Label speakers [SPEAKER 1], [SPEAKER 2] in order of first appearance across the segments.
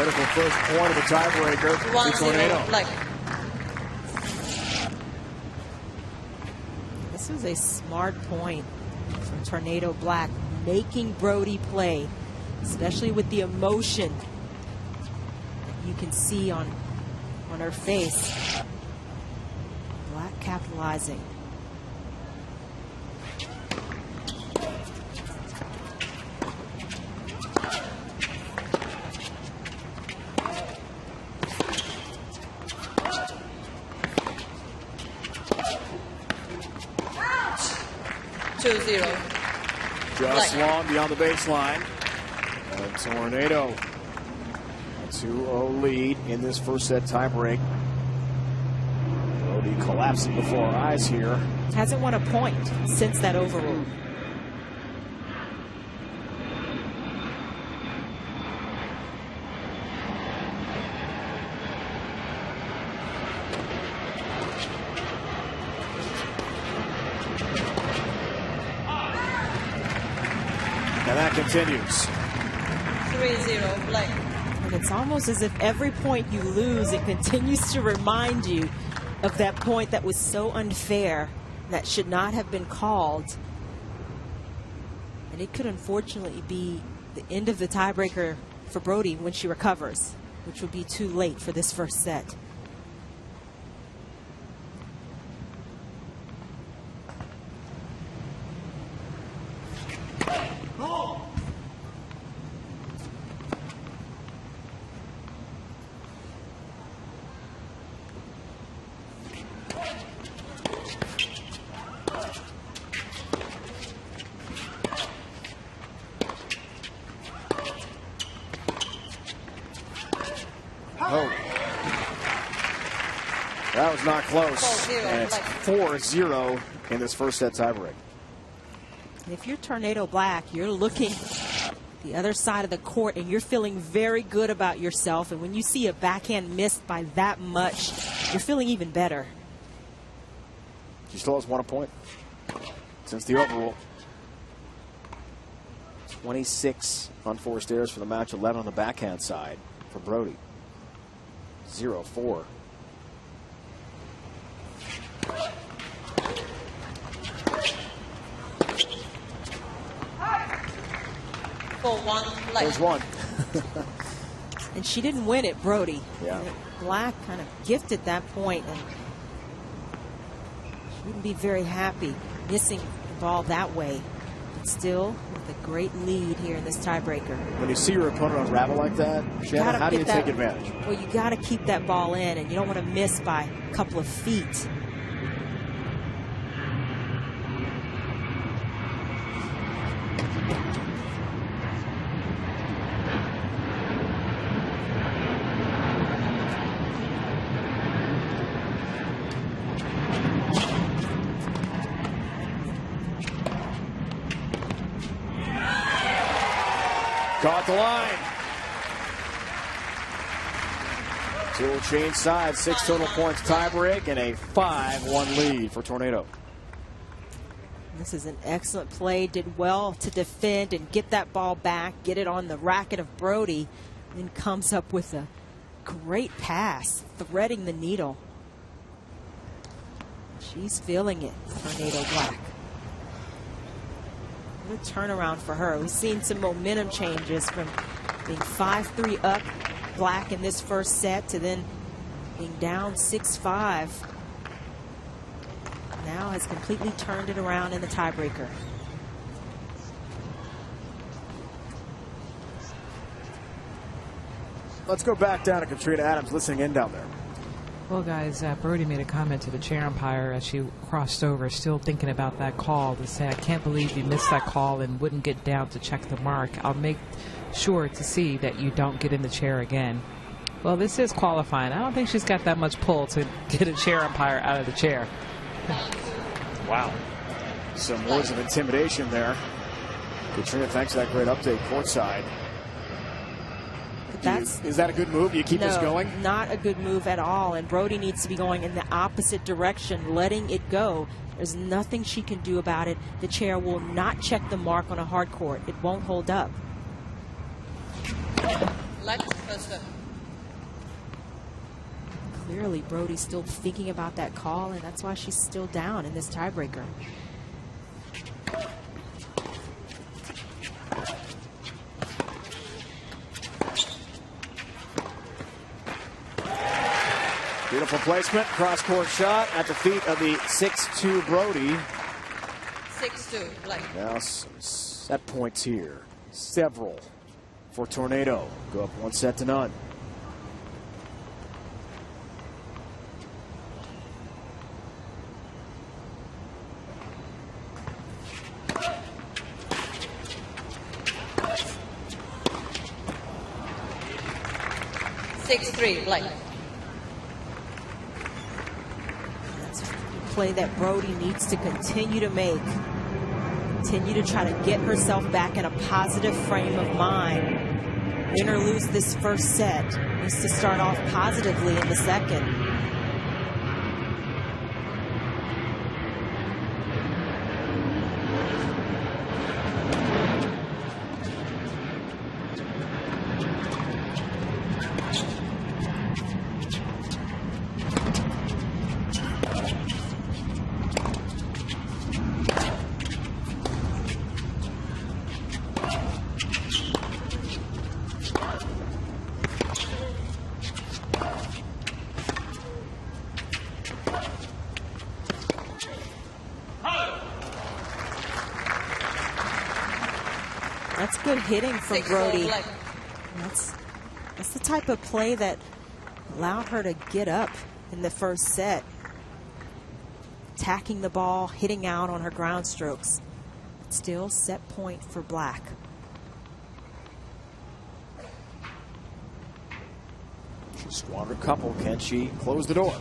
[SPEAKER 1] Critical first point of the tiebreaker to Tornado.
[SPEAKER 2] This is a smart point from Tornado Black, making Broady play, especially with the emotion that you can see on her face. Black capitalizing.
[SPEAKER 1] Just long beyond the baseline. And Tornado, a 2-0 lead in this first set tiebreak. Broady collapsing before our eyes here.
[SPEAKER 2] Hasn't won a point since that overrule.
[SPEAKER 1] And that continues.
[SPEAKER 3] 3-0 Black.
[SPEAKER 2] And it's almost as if every point you lose, it continues to remind you of that point that was so unfair, that should not have been called. And it could unfortunately be the end of the tiebreaker for Broady when she recovers, which would be too late for this first set.
[SPEAKER 1] That was not close. And it's 4-0 in this first set tiebreak.
[SPEAKER 2] If you're Tornado Black, you're looking the other side of the court and you're feeling very good about yourself. And when you see a backhand missed by that much, you're feeling even better.
[SPEAKER 1] She still has 1 point since the overrule. 26 unforced errors for the match, 11 on the backhand side for Broady. 0-4. There's one.
[SPEAKER 2] And she didn't win it, Broady.
[SPEAKER 1] Yeah.
[SPEAKER 2] Black kind of gifted that point, and she wouldn't be very happy missing the ball that way. But still, with a great lead here in this tiebreaker.
[SPEAKER 1] When you see your opponent unravel like that, Shannon, how do you take advantage?
[SPEAKER 2] Well, you got to keep that ball in, and you don't want to miss by a couple of feet.
[SPEAKER 1] Caught the line. Two will change sides. 6 total points tiebreak and a 5-1 lead for Tornado.
[SPEAKER 2] This is an excellent play. Did well to defend and get that ball back, get it on the racket of Broady, then comes up with a great pass, threading the needle. She's feeling it, Tornado Black. What a turnaround for her. We've seen some momentum changes from being 5-3 up Black in this first set to then being down 6-5. Now has completely turned it around in the tiebreaker.
[SPEAKER 1] Let's go back down to Katrina Adams listening in down there.
[SPEAKER 4] Well, guys, Broady made a comment to the chair umpire as she crossed over, still thinking about that call, to say, I can't believe you missed that call and wouldn't get down to check the mark. I'll make sure to see that you don't get in the chair again. Well, this is qualifying. I don't think she's got that much pull to get a chair umpire out of the chair.
[SPEAKER 1] Wow. Some words of intimidation there. Katrina, thanks for that great update courtside. Is that a good move? Do you keep this going?
[SPEAKER 2] Not a good move at all. And Broady needs to be going in the opposite direction, letting it go. There's nothing she can do about it. The chair will not check the mark on a hard court. It won't hold up.
[SPEAKER 3] Black, first serve.
[SPEAKER 2] Clearly, Brody's still thinking about that call, and that's why she's still down in this tiebreaker.
[SPEAKER 1] Beautiful placement, cross-court shot at the feet of the 6'2 Broady.
[SPEAKER 3] 6-2, Black.
[SPEAKER 1] Now set points here. Several for Tornado. Go up 1-0.
[SPEAKER 3] Three, Black.
[SPEAKER 2] That's a play that Broady needs to continue to make. Continue to try to get herself back in a positive frame of mind. Win or lose this first set, needs to start off positively in the second. That's good hitting from Broady. That's the type of play that allowed her to get up in the first set. Attacking the ball, hitting out on her ground strokes. Still set point for Black.
[SPEAKER 1] She's stronger couple. Can she close the door?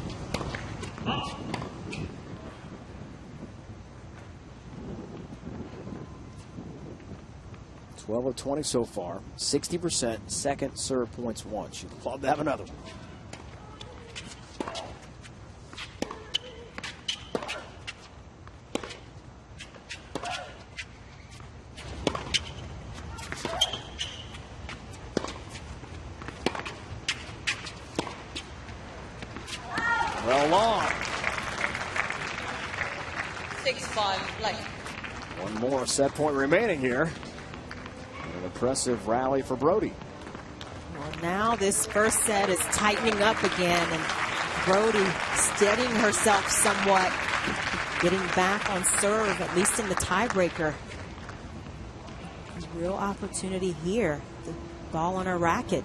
[SPEAKER 1] 12 of 20 so far, 60% second serve points won. She'd love to have another one. Well long.
[SPEAKER 3] 6-5, Black.
[SPEAKER 1] One more set point remaining here. An impressive rally for Broady.
[SPEAKER 2] Well, now this first set is tightening up again, and Broady steadying herself somewhat, getting back on serve, at least in the tiebreaker. Real opportunity here. The ball on her racket.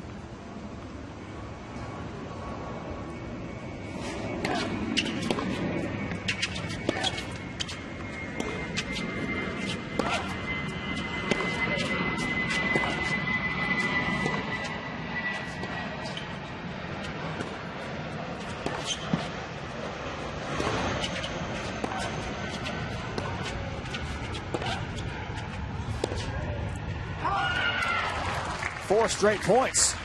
[SPEAKER 1] Four straight points.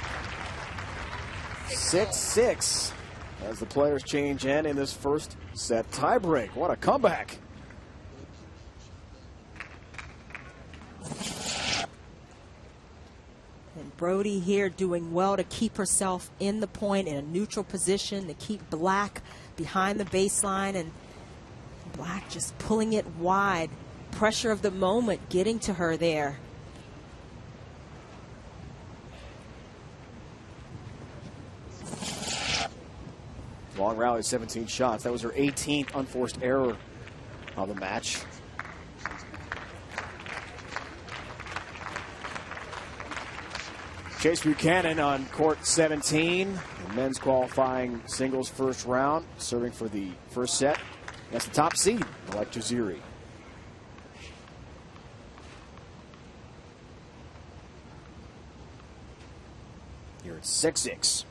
[SPEAKER 1] 6-6 as the players change in this first set tiebreak. What a comeback.
[SPEAKER 2] And Broady here doing well to keep herself in the point in a neutral position, to keep Black behind the baseline, and Black just pulling it wide. Pressure of the moment getting to her there.
[SPEAKER 1] Long rally, 17 shots. That was her 18th unforced error of the match. Chase Buchanan on court 17, the men's qualifying singles first round, serving for the first set. That's the top seed, Alec Jaziri. Here it's 6-6.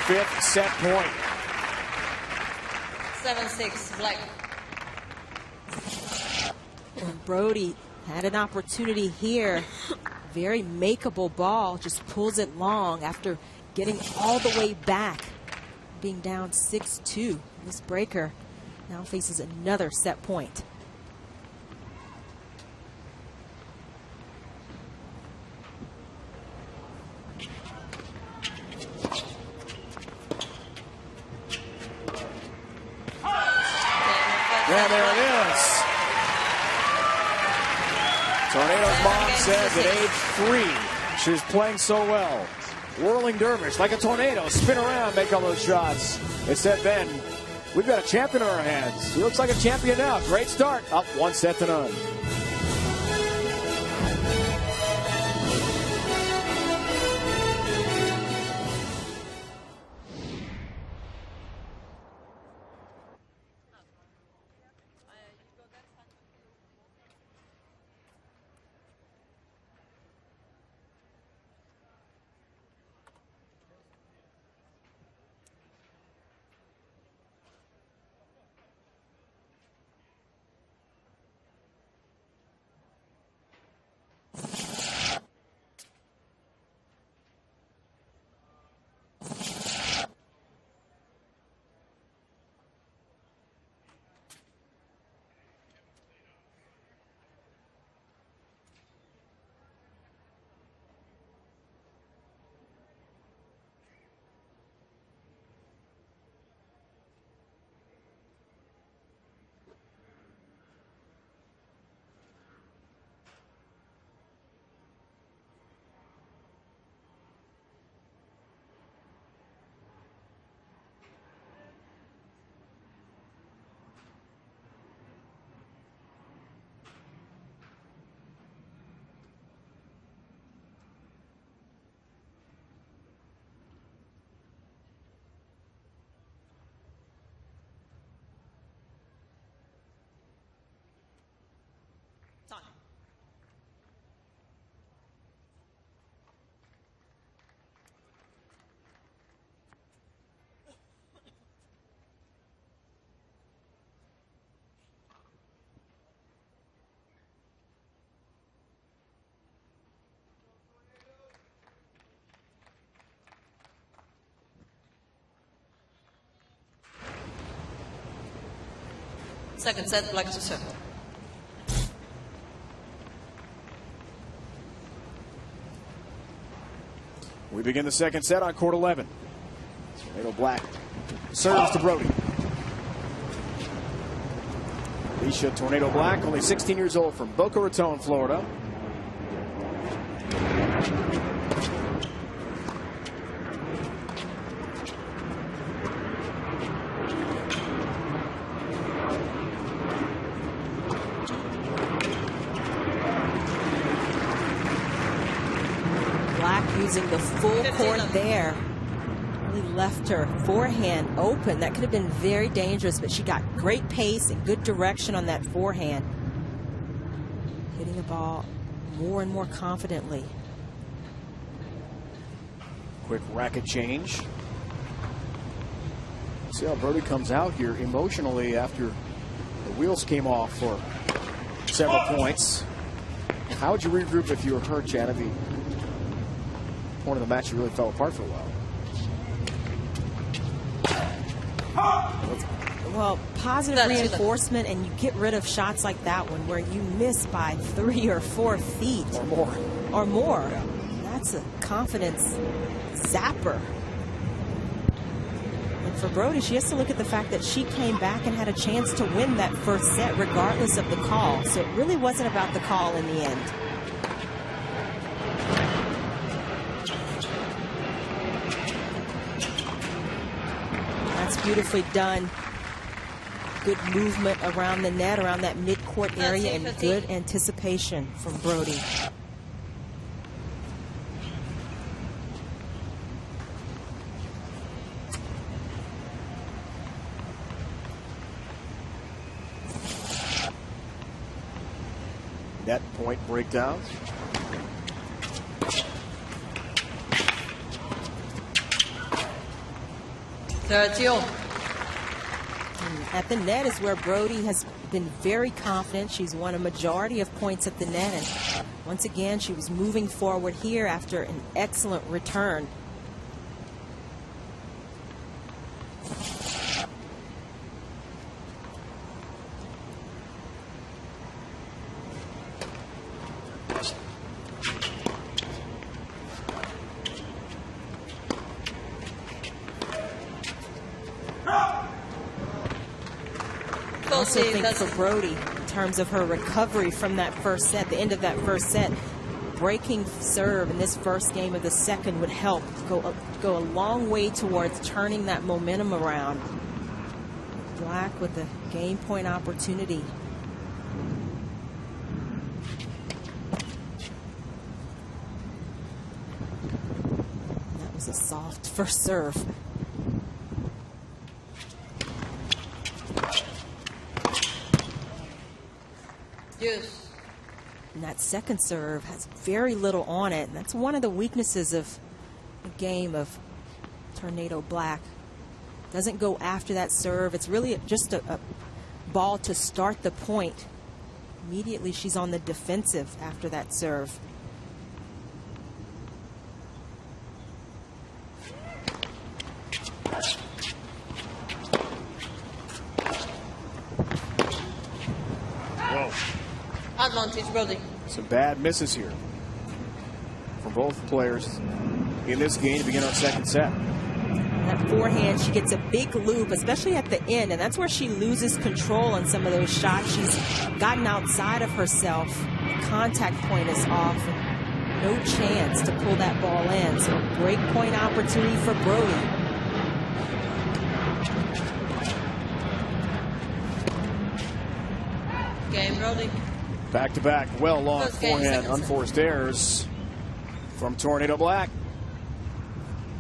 [SPEAKER 1] fifth set point.
[SPEAKER 3] 7-6, black.
[SPEAKER 2] And Broady had an opportunity here. Very makeable ball, just pulls it long after getting all the way back, being down 6-2. This breaker now faces another set point.
[SPEAKER 1] Yeah, there it is. Tornado's mom says at age 3, she was playing so well. Whirling dervish, like a tornado, spin around, make all those shots. They said then, we've got a champion in our hands. He looks like a champion now. Great start. Up 1-0.
[SPEAKER 3] Time. Second set, black to serve.
[SPEAKER 1] We begin the second set on court 11. Tornado Black serves to Broady. Alicia Tornado Black, only 16 years old, from Boca Raton, Florida.
[SPEAKER 2] Using the full court there. Really left her forehand open. That could have been very dangerous, but she got great pace and good direction on that forehand. Hitting the ball more and more confidently.
[SPEAKER 1] Quick racket change. See how Broady comes out here emotionally after the wheels came off for several points. How would you regroup if you were her, Chad? At the point of the match, you really fell apart for a while.
[SPEAKER 2] Well, positive reinforcement, and you get rid of shots like that one where you miss by 3 or 4 feet.
[SPEAKER 1] Or more.
[SPEAKER 2] Or more.
[SPEAKER 1] Yeah.
[SPEAKER 2] That's a confidence zapper. And for Broady, she has to look at the fact that she came back and had a chance to win that first set regardless of the call. So it really wasn't about the call in the end. That's beautifully done. Good movement around the net, around that mid-court area, and good anticipation from Broady.
[SPEAKER 1] Net point breakdown.
[SPEAKER 3] 31.
[SPEAKER 2] At the net is where Broady has been very confident. She's won a majority of points at the net, and once again she was moving forward here after an excellent return. I also think for Broady, in terms of her recovery from that first set, the end of that first set, breaking serve in this first game of the second would help go a long way towards turning that momentum around. Black with the game point opportunity. That was a soft first serve.
[SPEAKER 3] Yes.
[SPEAKER 2] And that second serve has very little on it. And that's one of the weaknesses of the game of Tornado Black. Doesn't go after that serve. It's really just a ball to start the point. Immediately she's on the defensive after that serve.
[SPEAKER 3] Advantage, Broady.
[SPEAKER 1] Some bad misses here from both players in this game to begin our second set.
[SPEAKER 2] That forehand, she gets a big loop, especially at the end, and that's where she loses control on some of those shots. She's gotten outside of herself. The contact point is off, and no chance to pull that ball in. So break point opportunity for Broady.
[SPEAKER 3] Game, Broady.
[SPEAKER 1] Back-to-back, well long
[SPEAKER 3] First game,
[SPEAKER 1] forehand,
[SPEAKER 3] second set.
[SPEAKER 1] unforced errors from Tornado Black.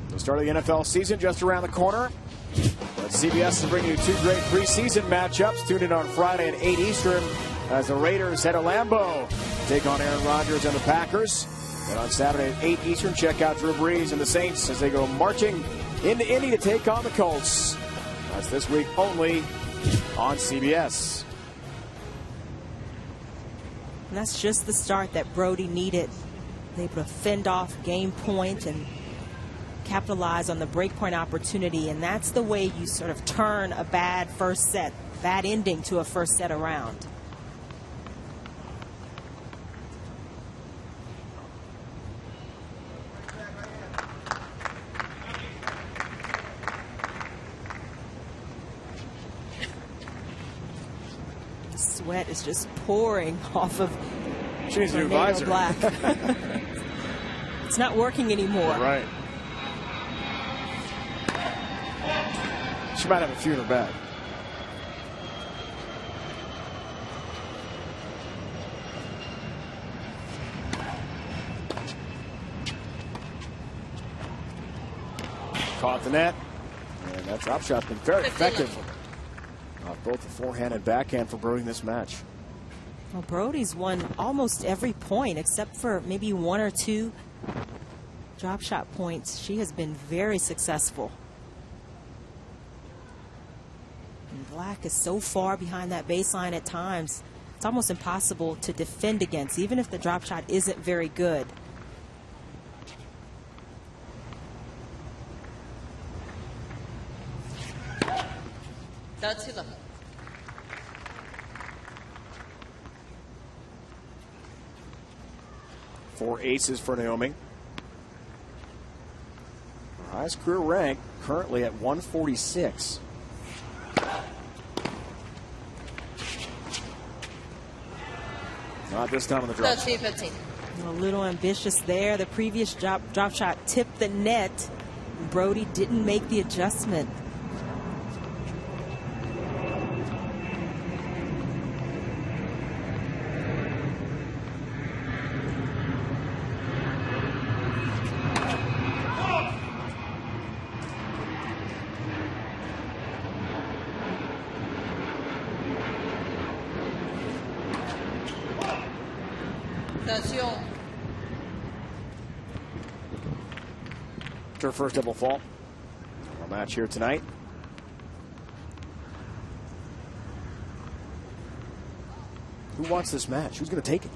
[SPEAKER 1] The start of the NFL season just around the corner. But CBS is bringing you two great preseason matchups. Tune in on Friday at 8 Eastern as the Raiders head to Lambeau take on Aaron Rodgers and the Packers. And on Saturday at 8 Eastern, check out Drew Brees and the Saints as they go marching into Indy to take on the Colts. That's this week only on CBS.
[SPEAKER 2] And that's just the start that Broady needed. Able to fend off game point and capitalize on the breakpoint opportunity. And that's the way you sort of turn a bad first set, bad ending to a first set around. Sweat is just pouring off of
[SPEAKER 1] She needs a new
[SPEAKER 2] Tornado
[SPEAKER 1] visor.
[SPEAKER 2] Black. It's not working anymore.
[SPEAKER 1] Right. She might have a few in her bag. Caught the net. And that drop shot's been very effective. Both the forehand and backhand for Broady in this match.
[SPEAKER 2] Well, Brody's won almost every point except for maybe one or two drop shot points. She has been very successful. And Black is so far behind that baseline at times, it's almost impossible to defend against, even if the drop shot isn't very good.
[SPEAKER 3] That's it.
[SPEAKER 1] 4 aces for Naomi. Her highest career rank currently at 146. Not this time on the drop.
[SPEAKER 3] 13-15.
[SPEAKER 2] A little ambitious there. The previous drop shot tipped the net. Broady didn't make the adjustment.
[SPEAKER 1] Her first double fault. Our match here tonight. Who wants this match? Who's going to take it?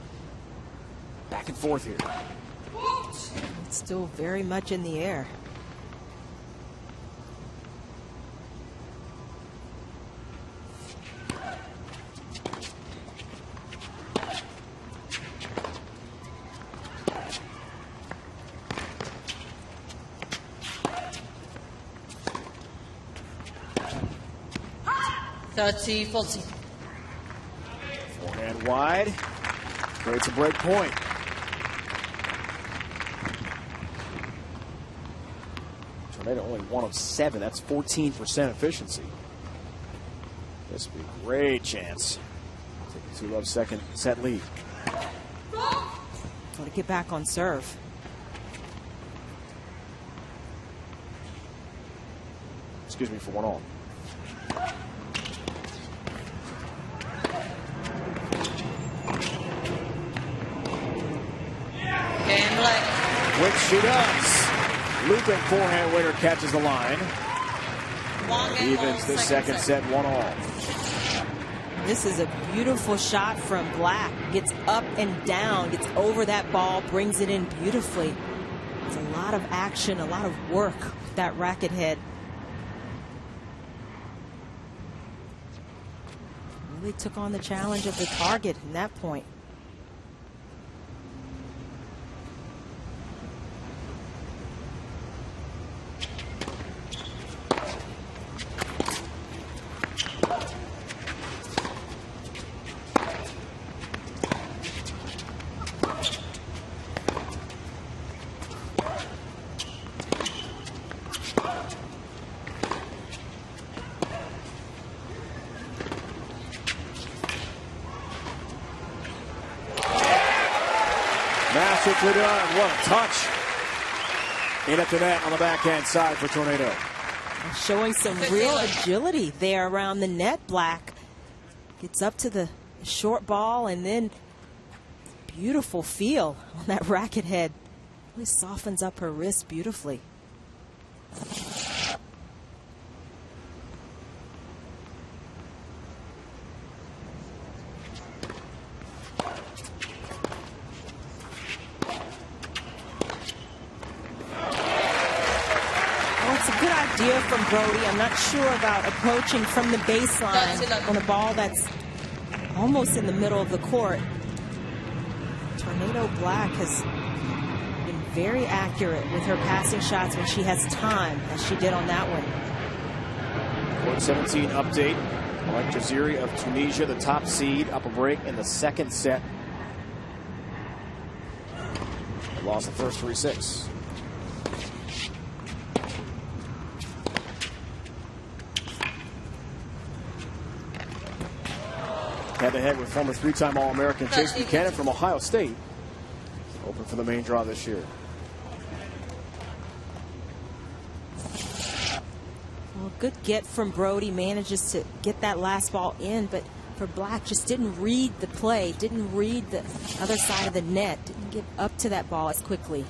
[SPEAKER 1] Back and forth here.
[SPEAKER 2] It's still very much in the air.
[SPEAKER 3] Thirty, 40.
[SPEAKER 1] Forehand wide. Creates a break point. Tornado only 1 of 7. That's 14% efficiency. This would be a great chance. Take a 2-love second set lead.
[SPEAKER 2] Want to get back on serve.
[SPEAKER 1] Excuse me for 1-all.
[SPEAKER 3] Game black.
[SPEAKER 1] Which she does. Looping forehand winner catches the line.
[SPEAKER 3] One game
[SPEAKER 1] Evens
[SPEAKER 3] ball,
[SPEAKER 1] the second set 1-all.
[SPEAKER 2] This is a beautiful shot from Black. Gets up and down, gets over that ball, brings it in beautifully. It's a lot of action, a lot of work with that racket head. Really took on the challenge of the target in that point.
[SPEAKER 1] Masterfully done. What a touch. In at the net on the backhand side for Tornado.
[SPEAKER 2] Showing some real agility there around the net. Black gets up to the short ball and then beautiful feel on that racket head. Really softens up her wrist beautifully. From Broady. I'm not sure about approaching from the baseline on a ball that's almost in the middle of the court. Tornado Black has been very accurate with her passing shots when she has time, as she did on that one.
[SPEAKER 1] Court 17 update. Al Jaziri of Tunisia, the top seed, up a break in the second set. They lost the first 3-6. Head-to-head with former 3-time All-American Chase Buchanan from Ohio State. Open for the main draw this year.
[SPEAKER 2] Well, good get from Broady. Manages to get that last ball in, but for Black, just didn't read the play, didn't read the other side of the net, didn't get up to that ball as quickly.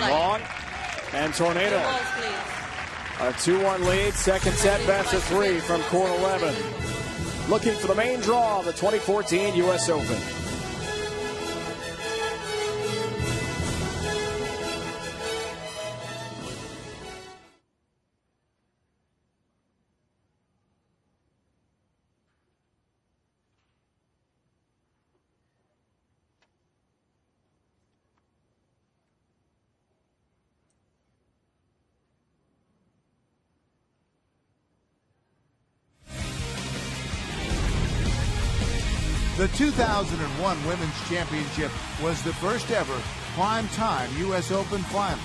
[SPEAKER 1] Long and Tornado. A 2-1 lead, second set, best of 3 from court 11. Looking for the main draw of the 2014 US Open.
[SPEAKER 5] The 2001 Women's Championship was the first ever prime-time U.S. Open final,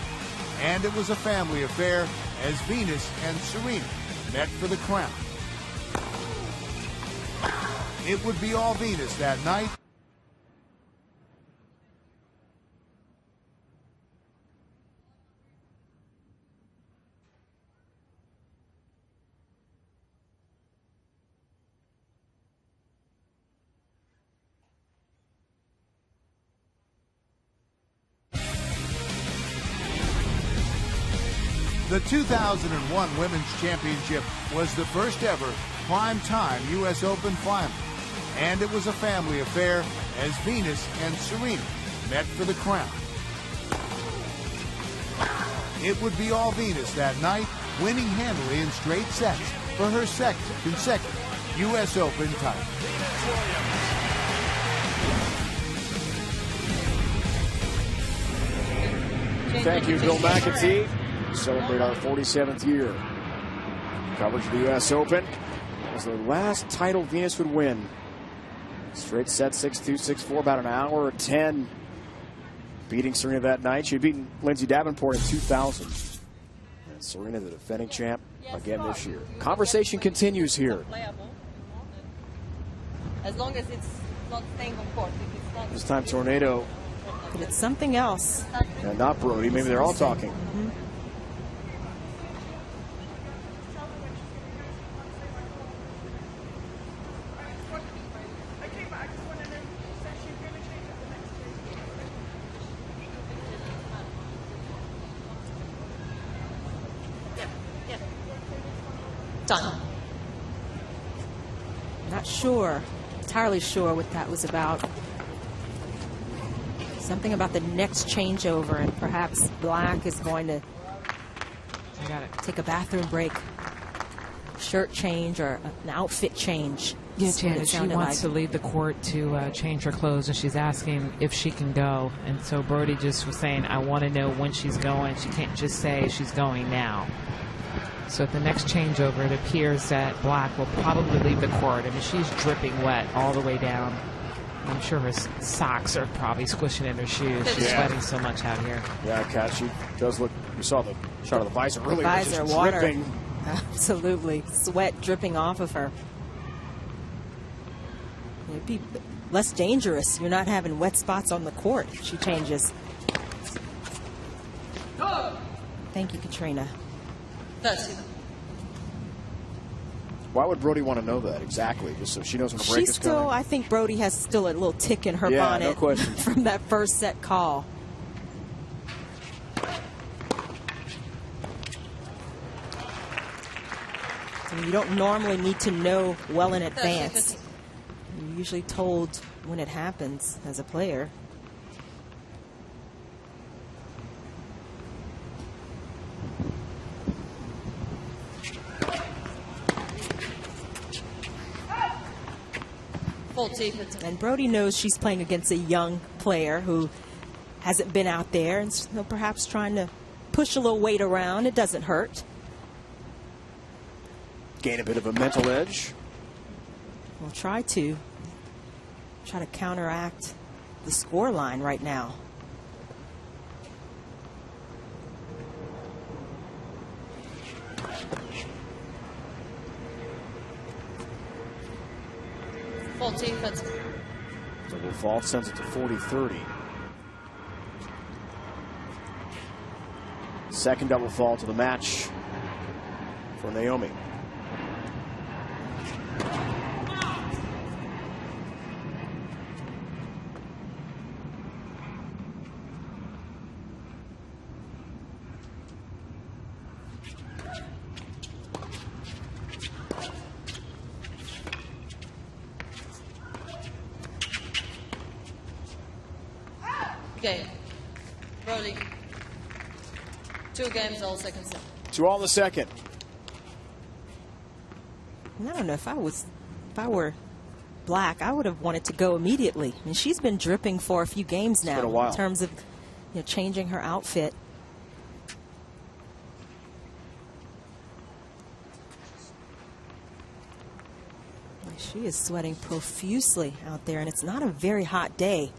[SPEAKER 5] and it was a family affair as Venus and Serena met for the crown. It would be all Venus that night. The 2001 Women's Championship was the first ever prime-time U.S. Open final, and it was a family affair as Venus and Serena met for the crown. It would be all Venus that night, winning handily in straight sets for her second consecutive U.S. Open title.
[SPEAKER 1] Thank you, Bill McAtee. Celebrate our 47th year. Coverage of the U.S. Open was the last title Venus would win. Straight set 6-2, 6-4, about an hour 10. Beating Serena that night. She had beaten Lindsay Davenport in 2000. And Serena, the defending champ, again this year. Conversation continues here.
[SPEAKER 3] As long as it's not staying on court. If it's not,
[SPEAKER 1] This time Tornado.
[SPEAKER 2] But it's something else.
[SPEAKER 1] And not Broady. Maybe they're all talking.
[SPEAKER 2] Mm-hmm.
[SPEAKER 3] done.
[SPEAKER 2] Not sure, entirely sure what that was about. Something about the next changeover, and perhaps Black is going to take a bathroom break, shirt change, or an outfit change.
[SPEAKER 4] Yeah,
[SPEAKER 2] That's what it
[SPEAKER 4] Janet, she
[SPEAKER 2] sounded
[SPEAKER 4] wants
[SPEAKER 2] like.
[SPEAKER 4] to leave the court to change her clothes, and she's asking if she can go. And so Broady just was saying, I want to know when she's going. She can't just say she's going now. So at the next changeover, it appears that Black will probably leave the court. I mean, she's dripping wet all the way down. I'm sure her socks are probably squishing in her shoes. She's sweating so much out here.
[SPEAKER 1] Yeah, Kat, she does look, you saw the shot of the visor earlier.
[SPEAKER 2] Visor,
[SPEAKER 1] just
[SPEAKER 2] water.
[SPEAKER 1] dripping.
[SPEAKER 2] Absolutely. Sweat dripping off of her. It'd be less dangerous. You're not having wet spots on the court if she changes. Thank you, Katrina.
[SPEAKER 3] That's it.
[SPEAKER 1] Why would Broady want to know that exactly? Just so she knows when a break
[SPEAKER 2] She's
[SPEAKER 1] is
[SPEAKER 2] still,
[SPEAKER 1] coming?
[SPEAKER 2] I think Broady has still a little tick in her
[SPEAKER 1] Yeah,
[SPEAKER 2] bonnet
[SPEAKER 1] no question.
[SPEAKER 2] from that first set call. So you don't normally need to know well in advance. You're usually told when it happens as a player. And Broady knows she's playing against a young player who hasn't been out there and perhaps trying to push a little weight around. It doesn't hurt.
[SPEAKER 1] Gain a bit of a mental edge.
[SPEAKER 2] We'll try to counteract the score line right now.
[SPEAKER 1] Double fault sends it to 40-30. Second double fault to the match for Naomi.
[SPEAKER 3] Okay. Broady. 2 games, all second set.
[SPEAKER 1] 2 all in the second.
[SPEAKER 2] I don't know, if I were Black, I would have wanted to go immediately. I mean, she's been dripping for a few games now
[SPEAKER 1] been a while.
[SPEAKER 2] in terms of changing her outfit. She is sweating profusely out there, and it's not a very hot day.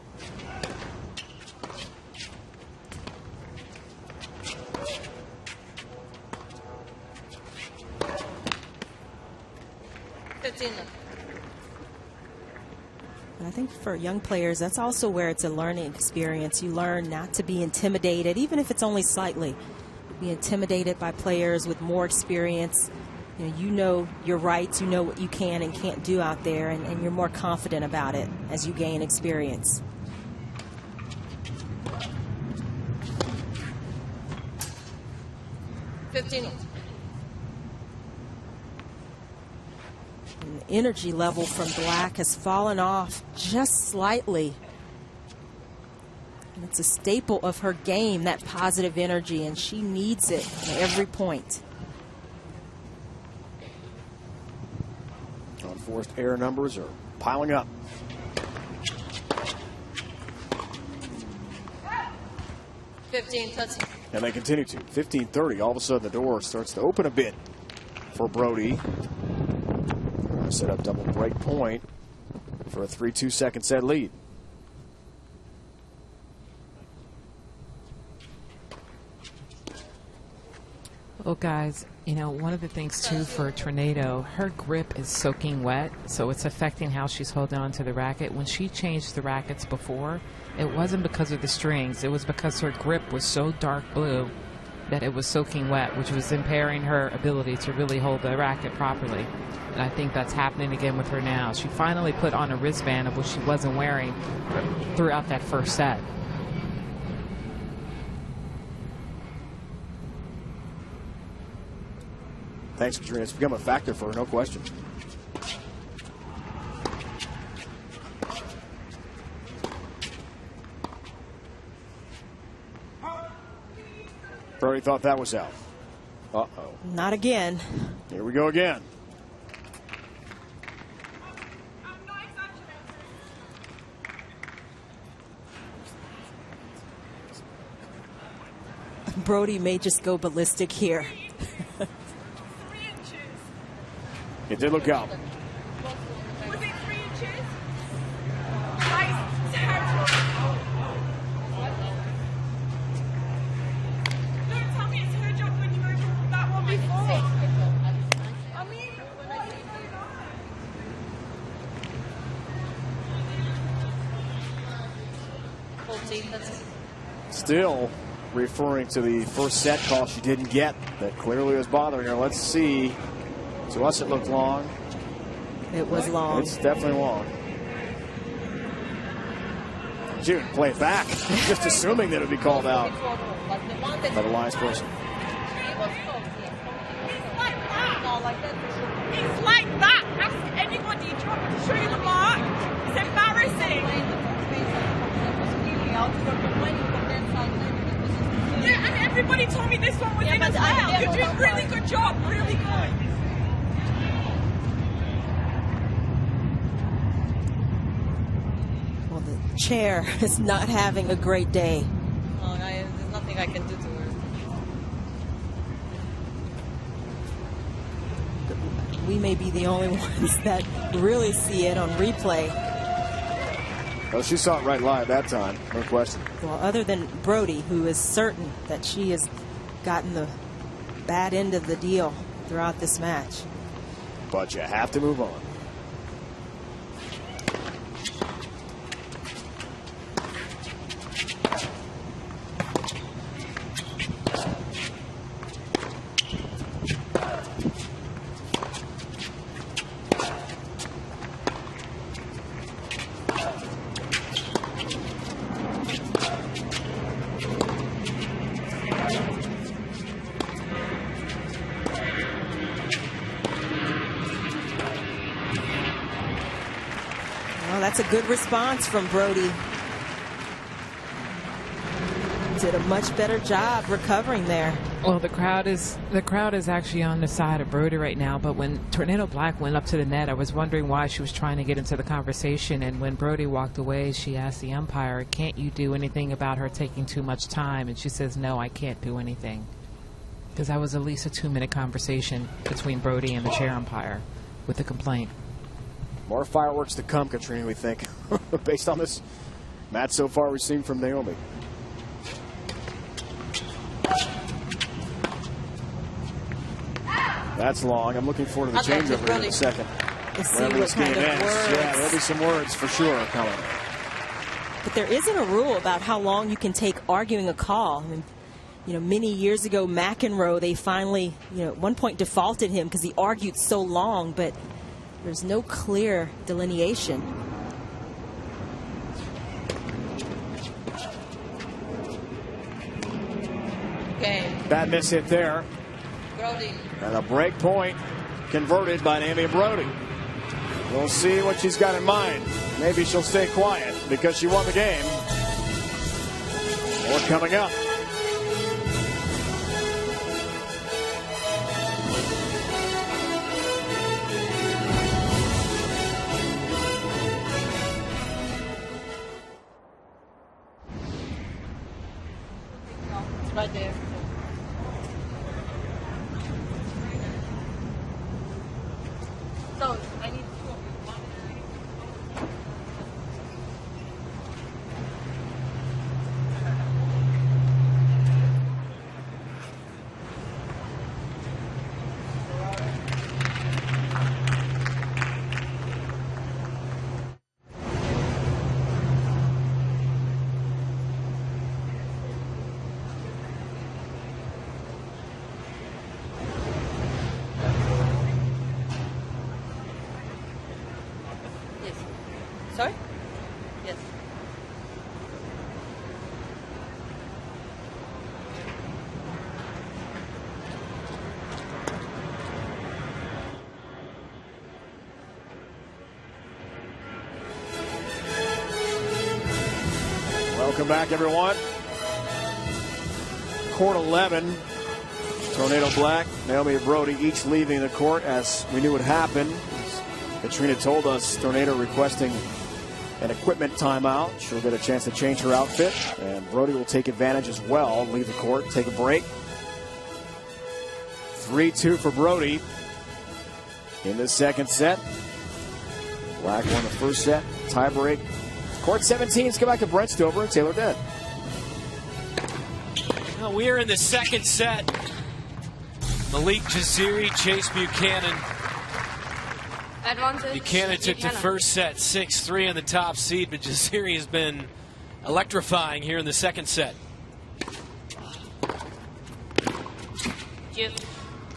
[SPEAKER 2] But I think for young players, that's also where it's a learning experience. You learn not to be intimidated, even if it's only slightly. Be intimidated by players with more experience. You know your rights, you know what you can and can't do out there, and you're more confident about it as you gain experience.
[SPEAKER 3] And
[SPEAKER 2] the energy level from Black has fallen off just slightly. And it's a staple of her game, that positive energy, and she needs it at every point.
[SPEAKER 1] Unforced error numbers are piling up. And they continue to. 15-30. All of a sudden, the door starts to open a bit for Broady. Set up double break point for a 3-2 second set lead.
[SPEAKER 4] Well, guys, you know, one of the things, too, for Tornado, her grip is soaking wet, so it's affecting how she's holding on to the racket. When she changed the rackets before, it wasn't because of the strings. It was because her grip was so dark blue that it was soaking wet, which was impairing her ability to really hold the racket properly. And I think that's happening again with her now. She finally put on a wristband, of which she wasn't wearing throughout that first set.
[SPEAKER 1] Thanks, Katrina. It's become a factor for her, no question. Broady thought that was out. Uh-oh.
[SPEAKER 2] Not again.
[SPEAKER 1] Here we go again.
[SPEAKER 2] Broady may just go ballistic here.
[SPEAKER 1] It did look out.
[SPEAKER 6] Was it 3 inches? That is terrible. Don't tell me it's her job when you were that one before. I mean, what is going on?
[SPEAKER 1] Still referring to the first set call she didn't get that clearly was bothering her. Let's see. To us, it looked long.
[SPEAKER 2] It was long.
[SPEAKER 1] It's definitely long. She would play it back, just assuming that it would be called out by the lines person.
[SPEAKER 6] It's like that. Ask anybody trying to show you the mark. It's embarrassing. Yeah, and everybody told me this one was in as well. You're doing a really good job, really good.
[SPEAKER 2] Well, the chair is not having a great day.
[SPEAKER 3] Oh, there's nothing I can do to her.
[SPEAKER 2] We may be the only ones that really see it on replay.
[SPEAKER 1] Well, she saw it right live that time, no question.
[SPEAKER 2] Well, other than Broady, who is certain that she has gotten the bad end of the deal throughout this match.
[SPEAKER 1] But you have to move on.
[SPEAKER 2] That's a good response from Broady. Did a much better job recovering there.
[SPEAKER 4] Well, the crowd is actually on the side of Broady right now. But when Tornado Black went up to the net, I was wondering why she was trying to get into the conversation. And when Broady walked away, she asked the umpire, "Can't you do anything about her taking too much time?" And she says, "No, I can't do anything." Because that was at least a 2-minute conversation between Broady and the chair umpire with the complaint.
[SPEAKER 1] More fireworks to come, Katrina, we think, based on this match so far we've seen from Naomi. That's long. I'm looking forward to the changeover here in a second.
[SPEAKER 2] Let's see what kind of words.
[SPEAKER 1] Yeah, there'll be some words for sure coming.
[SPEAKER 2] But there isn't a rule about how long you can take arguing a call. I mean, you know, many years ago, McEnroe, they finally, you know, at one point defaulted him because he argued so long, but there's no clear delineation.
[SPEAKER 3] Okay.
[SPEAKER 1] Bad miss hit there.
[SPEAKER 3] Broady.
[SPEAKER 1] And a break point converted by Naomi Broady. We'll see what she's got in mind. Maybe she'll stay quiet because she won the game. More coming up.
[SPEAKER 3] It's right there. So, I need two of you. One Yes. Sorry? Yes.
[SPEAKER 1] Welcome back, everyone. Court 11. Tornado Black, Naomi Broady each leaving the court as we knew would happen. Katrina told us Tornado requesting an equipment timeout. She'll get a chance to change her outfit, and Broady will take advantage as well, leave the court, take a break. 3-2 for Broady in the second set. Black won the first set, tie break. Court 17, let's go back to Brent Stover and Taylor Dead.
[SPEAKER 7] Well, we are in the second set. Malik Jaziri, Chase Buchanan.
[SPEAKER 3] Advantage.
[SPEAKER 7] Buchanan took the first set 6-3 on the top seed, but Jaziri has been electrifying here in the second set.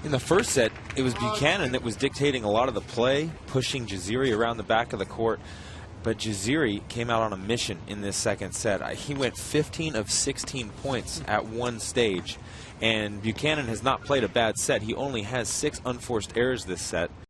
[SPEAKER 8] In the first set, it was Buchanan that was dictating a lot of the play, pushing Jaziri around the back of the court. But Jaziri came out on a mission in this second set. He went 15 of 16 points at one stage. And Buchanan has not played a bad set. He only has 6 unforced errors this set.